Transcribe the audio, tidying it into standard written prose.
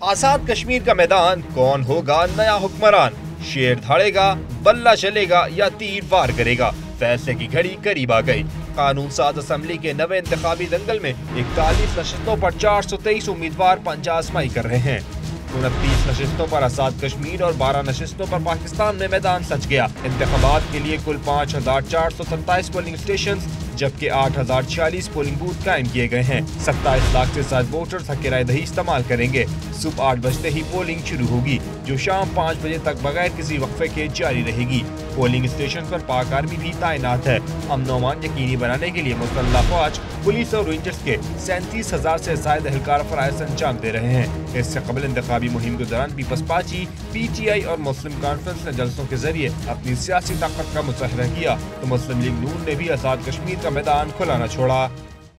आजाद कश्मीर का मैदान, कौन होगा नया हुक्मरान? शेर धाड़ेगा, बल्ला चलेगा या तीर वार करेगा? फैसले की घड़ी करीब आ गई। कानून साज असम्बली के नवे इंतखाबी दंगल में 41 नशिस्तों पर 423 उम्मीदवार पंजा आजमाई कर रहे हैं। 29 नशिस्तों पर आजाद कश्मीर और 12 नशिस्तों पर पाकिस्तान में मैदान सज गया। इंतखाबात के लिए कुल 5427 पोलिंग स्टेशन जबकि 8046 पोलिंग बूथ कायम किए गए हैं। 27 लाख से ज्यादा वोटर्स हक राय दही इस्तेमाल करेंगे। सुबह 8 बजते ही पोलिंग शुरू होगी, जो शाम 5 बजे तक बगैर किसी वक्फे के जारी रहेगी। पोलिंग स्टेशन पर पाक आर्मी भी तैनात है। अमन व अमान यकीनी बनाने के लिए मुसल्लह फौज, पुलिस और रेंजर्स के 37,000 से ज्यादा एहलकार फराइज अंजाम दे रहे हैं। इससे कबल इंतखाबी मुहिम के दौरान पीपल्स पार्टी, PTI और मुस्लिम कॉन्फ्रेंस ने जलसों के जरिए अपनी सियासी ताकत का मुजाहरा किया, तो मुस्लिम लीग नून ने भी आजाद कश्मीर का मैदान खुला न छोड़ा।